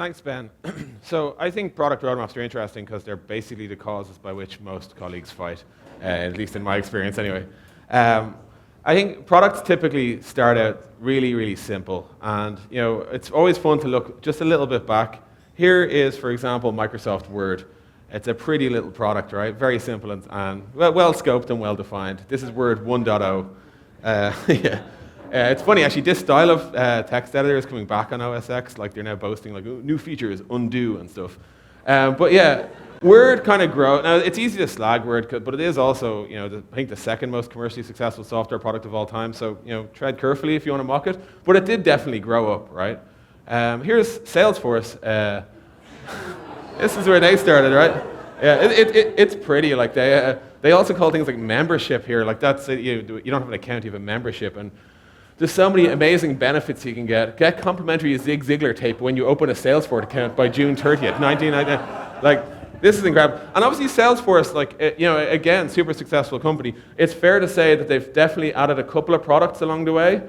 Thanks, Ben. So I think product roadmaps are interesting because they're basically the causes by which most colleagues fight, at least in my experience anyway. I think products typically start out really, really simple. And it's always fun to look just a little bit back. Here is, for example, Microsoft Word. It's a pretty little product, right? Very simple and well scoped and well defined. This is Word 1.0. Yeah. It's funny, actually, this style of text editor is coming back on OS X. Like, they're now boasting, like, new features, undo and stuff. But yeah, Word kind of grows. Now, it's easy to slag Word, but it is also, I think the second most commercially successful software product of all time. So, tread carefully if you want to mock it. But it did definitely grow up, right? Here's Salesforce. This is where they started, right? Yeah, it's pretty. Like, they also call things like membership here. Like, that's it. You don't have an account, you have a membership. And there's so many amazing benefits you can get. Get complimentary Zig Ziglar tape when you open a Salesforce account by June 30th, 1999. Like, this is incredible. And obviously Salesforce, like, again, super successful company. It's fair to say that they've definitely added a couple of products along the way.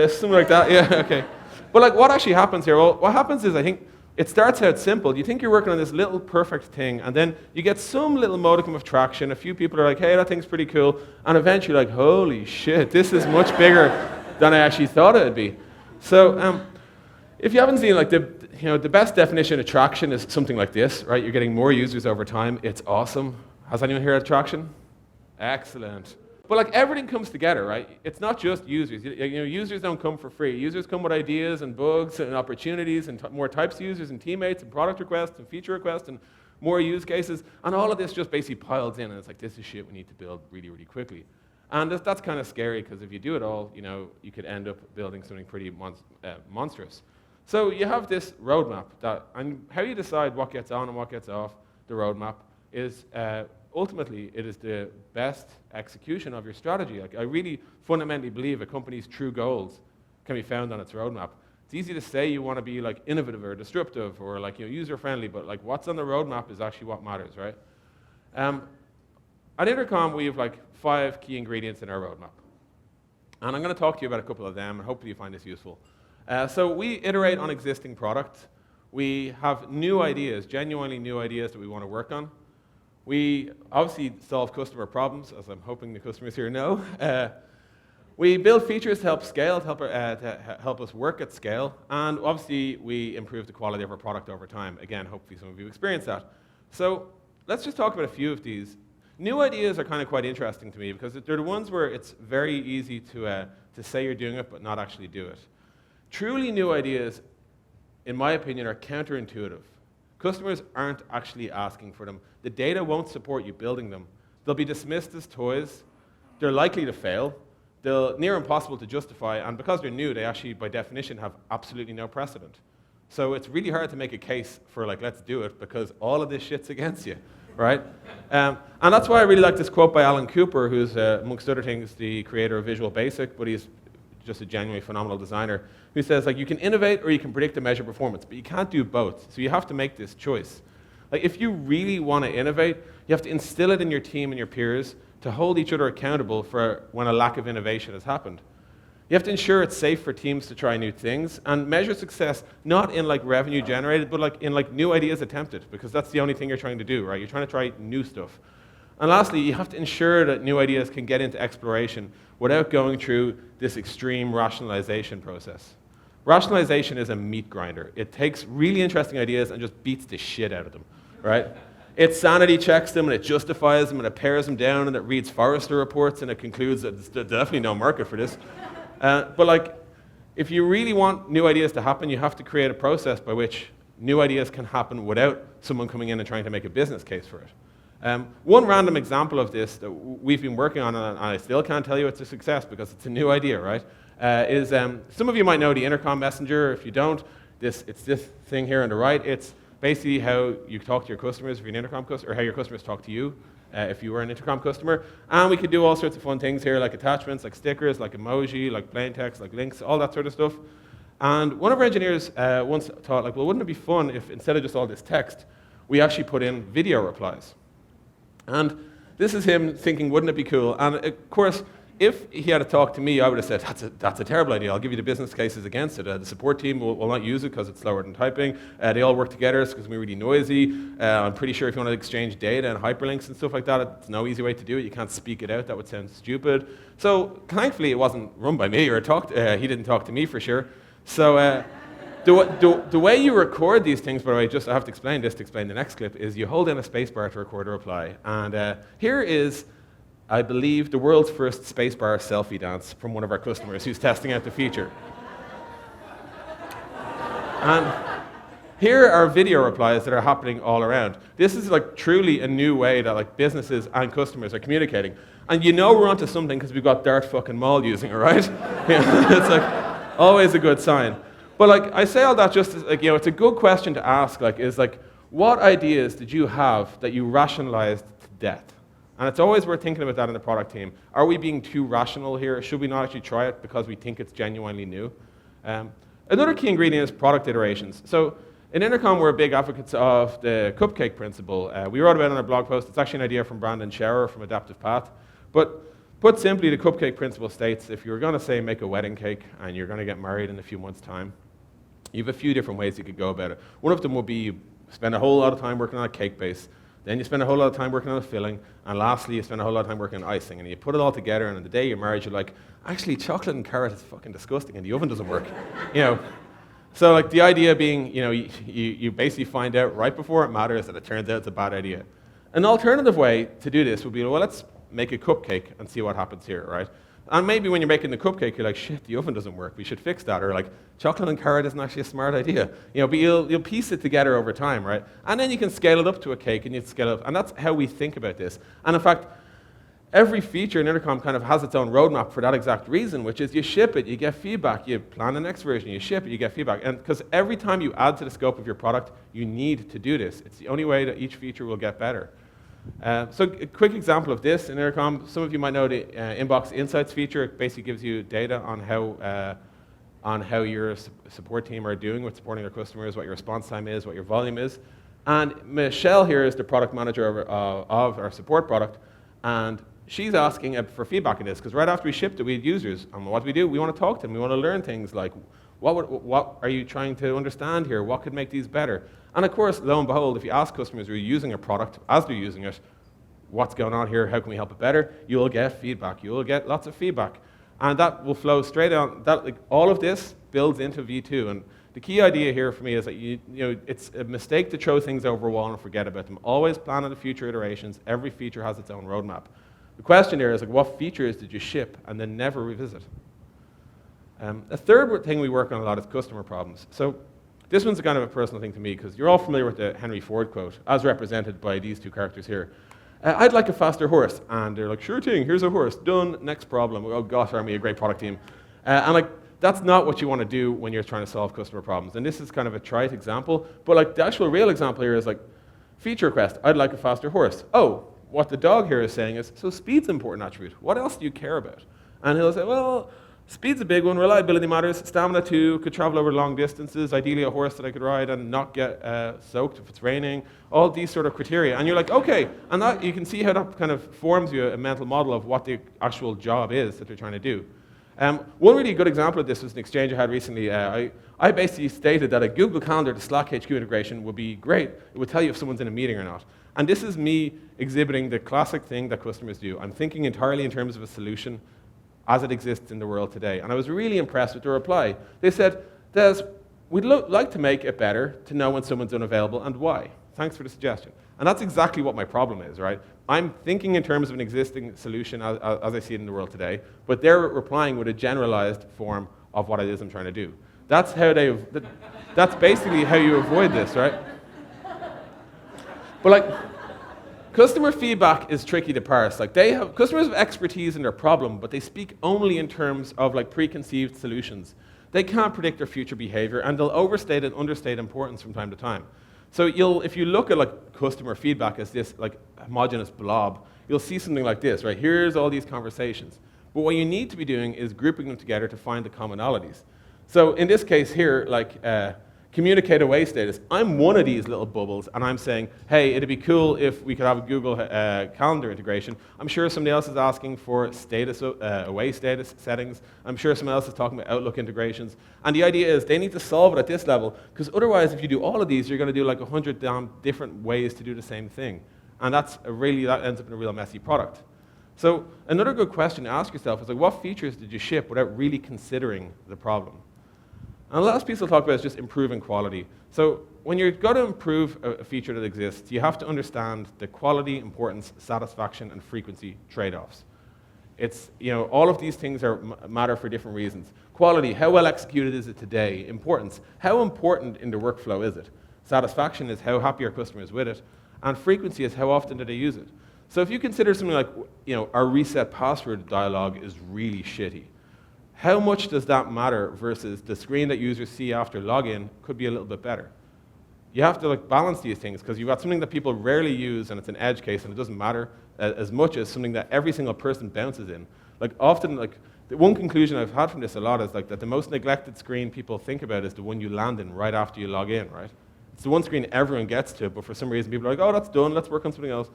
Something like that, yeah, okay. But like, what actually happens here? Well, what happens is, I think, it starts out simple. You think you're working on this little perfect thing, and then you get some little modicum of traction. A few people are like, hey, that thing's pretty cool. And eventually, like, holy shit, this is much bigger than I actually thought it would be. So if you haven't seen, like, the best definition of traction is something like this, right? You're getting more users over time. It's awesome. Has anyone here had traction? Excellent. But like, everything comes together, right? It's not just users. Users don't come for free. Users come with ideas and bugs and opportunities and more types of users and teammates and product requests and feature requests and more use cases. And all of this just basically piles in, and it's like, this is shit we need to build really, really quickly. And that's kind of scary, because if you do it all, you could end up building something pretty monstrous. So you have this roadmap, and how you decide what gets on and what gets off the roadmap is ultimately, it is the best execution of your strategy. Like, I really fundamentally believe a company's true goals can be found on its roadmap. It's easy to say you want to be like innovative or disruptive or like user-friendly, but like, what's on the roadmap is actually what matters, right? At Intercom, we have like 5 key ingredients in our roadmap. And I'm going to talk to you about a couple of them, and hopefully you find this useful. So we iterate on existing products. We have new ideas, genuinely new ideas that we want to work on. We obviously solve customer problems, as I'm hoping the customers here know. We build features to help scale, to help us work at scale. And obviously, we improve the quality of our product over time. Again, hopefully some of you experience that. So let's just talk about a few of these. New ideas are kind of quite interesting to me, because they're the ones where it's very easy to say you're doing it, but not actually do it. Truly new ideas, in my opinion, are counterintuitive. Customers aren't actually asking for them. The data won't support you building them. They'll be dismissed as toys. They're likely to fail. They're near impossible to justify, and because they're new, they actually, by definition, have absolutely no precedent. So it's really hard to make a case for, like, let's do it, because all of this shit's against you, right? And that's why I really like this quote by Alan Cooper, who's, amongst other things, the creator of Visual Basic, but he's just a genuinely phenomenal designer, who says, like, you can innovate or you can predict and measure performance, but you can't do both. So you have to make this choice. Like, if you really want to innovate, you have to instill it in your team and your peers to hold each other accountable for when a lack of innovation has happened. You have to ensure it's safe for teams to try new things and measure success not in like revenue generated, but like in like new ideas attempted, because that's the only thing you're trying to do, right? You're trying to try new stuff. And lastly, you have to ensure that new ideas can get into exploration without going through this extreme rationalization process. Rationalization is a meat grinder. It takes really interesting ideas and just beats the shit out of them, right? It sanity checks them, and it justifies them, and it pares them down, and it reads Forrester reports, and it concludes that there's definitely no market for this. But like, if you really want new ideas to happen, you have to create a process by which new ideas can happen without someone coming in and trying to make a business case for it. One random example of this that we've been working on, and I still can't tell you it's a success because it's a new idea, right? Is some of you might know the Intercom Messenger. If you don't, it's this thing here on the right. It's basically how you talk to your customers if you're an Intercom customer, or how your customers talk to you if you were an Intercom customer. And we could do all sorts of fun things here, like attachments, like stickers, like emoji, like plain text, like links, all that sort of stuff. And one of our engineers once thought, like, well, wouldn't it be fun if instead of just all this text, we actually put in video replies? And this is him thinking, wouldn't it be cool? And of course, If he had talked to me, I would have said, that's a terrible idea. I'll give you the business cases against it. The support team will not use it because it's slower than typing. They all work together. It's because we're really noisy. I'm pretty sure if you want to exchange data and hyperlinks and stuff like that, it's no easy way to do it. You can't speak it out. That would sound stupid. So thankfully, it wasn't run by me or he didn't talk to me for sure. So the way you record these things, by the way, just I have to explain this to explain the next clip, is you hold in a spacebar to record a reply. And here is, I believe, the world's first spacebar selfie dance from one of our customers who's testing out the feature. And here are video replies that are happening all around. This is like truly a new way that like businesses and customers are communicating. And you know we're onto something because we've got Dart fucking Mall using it, right? It's like always a good sign. But like I say all that just as, like, you know, it's a good question to ask, like, is like, what ideas did you have that you rationalized to death? And it's always worth thinking about that in the product team. Are we being too rational here? Should we not actually try it because we think it's genuinely new? Another key ingredient is product iterations. So in Intercom, we're big advocates of the cupcake principle. We wrote about it on our blog post. It's actually an idea from Brandon Scherer from Adaptive Path. But put simply, the cupcake principle states if you're going to, say, make a wedding cake and you're going to get married in a few months' time, you have a few different ways you could go about it. One of them will be you spend a whole lot of time working on a cake base. Then you spend a whole lot of time working on a filling, and lastly, you spend a whole lot of time working on icing, and you put it all together, and on the day you're married, you're like, actually, chocolate and carrot is fucking disgusting, and the oven doesn't work, you know. So, like, the idea being, you know, you basically find out right before it matters that it turns out it's a bad idea. An alternative way to do this would be, well, let's make a cupcake and see what happens here, right? And maybe when you're making the cupcake, you're like, shit, the oven doesn't work, we should fix that. Or like, chocolate and carrot isn't actually a smart idea. You know, but you'll piece it together over time, right? And then you can scale it up to a cake and you scale it up. And that's how we think about this. And in fact, every feature in Intercom kind of has its own roadmap for that exact reason, which is you ship it, you get feedback, you plan the next version, you ship it, you get feedback. And because every time you add to the scope of your product, you need to do this. It's the only way that each feature will get better. So a quick example of this in Intercom, some of you might know the Inbox Insights feature. It basically gives you data on how your support team are doing with supporting their customers, what your response time is, what your volume is. And Michelle here is the product manager of our support product, and she's asking for feedback on this, because right after we shipped it, we had users. And what do? We want to talk to them. We want to learn things like, what are you trying to understand here? What could make these better? And of course, lo and behold, if you ask customers who are using a product, as they're using it, what's going on here, how can we help it better, you will get feedback. You will get lots of feedback. And that will flow straight on. All of this builds into V2. And the key idea here for me is that you know, it's a mistake to throw things over a wall and forget about them. Always plan on the future iterations. Every feature has its own roadmap. The question here is, like, what features did you ship and then never revisit? A third thing we work on a lot is customer problems. So this one's kind of a personal thing to me, because you're all familiar with the Henry Ford quote, as represented by these two characters here. I'd like a faster horse. And they're like, sure thing, here's a horse, done, next problem. Oh gosh, aren't we a great product team? And like, that's not what you want to do when you're trying to solve customer problems. And this is kind of a trite example, but like the actual real example here is like, feature request, I'd like a faster horse. Oh, what the dog here is saying is, so speed's an important attribute. What else do you care about? And he'll say, well, speed's a big one, reliability matters, stamina too, could travel over long distances, ideally a horse that I could ride and not get soaked if it's raining, all these sort of criteria. And you're like, okay, and that, you can see how that kind of forms you a mental model of what the actual job is that they're trying to do. One really good example of this was an exchange I had recently. I basically stated that a Google Calendar to Slack HQ integration would be great. It would tell you if someone's in a meeting or not. And this is me exhibiting the classic thing that customers do. I'm thinking entirely in terms of a solution as it exists in the world today. And I was really impressed with the reply. They said, Des, we'd like to make it better to know when someone's unavailable and why. Thanks for the suggestion. And that's exactly what my problem is, right? I'm thinking in terms of an existing solution as I see it in the world today, but they're replying with a generalized form of what it is I'm trying to do. That's basically how you avoid this, right? But like, customer feedback is tricky to parse. Like, customers have expertise in their problem, but they speak only in terms of like preconceived solutions. They can't predict their future behavior, and they'll overstate and understate importance from time to time. So if you look at like customer feedback as this like homogeneous blob, you'll see something like this, right? Here's all these conversations. But what you need to be doing is grouping them together to find the commonalities. So in this case here, like Communicate away status. I'm one of these little bubbles, and I'm saying, hey, it'd be cool if we could have a Google Calendar integration. I'm sure somebody else is asking for status away status settings. I'm sure someone else is talking about Outlook integrations. And the idea is they need to solve it at this level, because otherwise, if you do all of these, you're going to do like 100 damn different ways to do the same thing. And that ends up in a real messy product. So another good question to ask yourself is, like, what features did you ship without really considering the problem? And the last piece I'll talk about is just improving quality. So when you're going to improve a feature that exists, you have to understand the quality, importance, satisfaction, and frequency trade-offs. It's, all of these things matter for different reasons. Quality, how well executed is it today? Importance, how important in the workflow is it? Satisfaction is how happy our customer is with it. And frequency is how often do they use it? So if you consider something like, our reset password dialog is really shitty, how much does that matter versus the screen that users see after login could be a little bit better? You have to balance these things, because you've got something that people rarely use and it's an edge case and it doesn't matter as much as something that every single person bounces in. Often, the one conclusion I've had from this a lot is that the most neglected screen people think about is the one you land in right after you log in, right? It's the one screen everyone gets to, but for some reason people are like, oh, that's done, let's work on something else.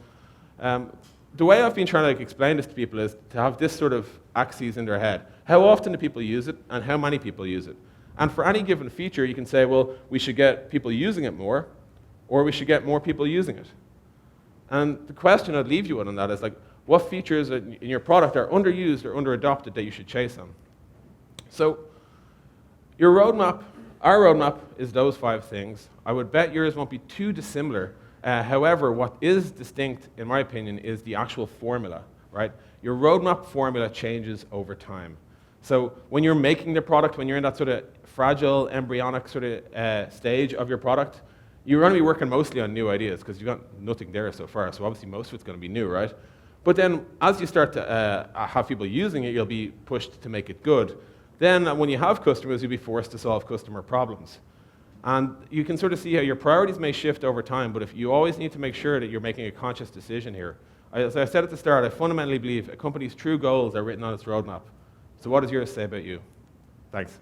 The way I've been trying to explain this to people is to have this sort of axes in their head. How often do people use it, and how many people use it? And for any given feature, you can say, well, we should get people using it more, or we should get more people using it. And the question I'd leave you with on that is, what features in your product are underused or underadopted that you should chase on? So your roadmap, our roadmap is those 5 things. I would bet yours won't be too dissimilar. However, what is distinct, in my opinion, is the actual formula, right? Your roadmap formula changes over time. So when you're making the product, when you're in that sort of fragile, embryonic sort of stage of your product, you're going to be working mostly on new ideas, because you've got nothing there so far, so obviously most of it's going to be new, right? But then as you start to have people using it, you'll be pushed to make it good. Then when you have customers, you'll be forced to solve customer problems. And you can sort of see how your priorities may shift over time, but if you always need to make sure that you're making a conscious decision here. As I said at the start, I fundamentally believe a company's true goals are written on its roadmap. So what does yours say about you? Thanks.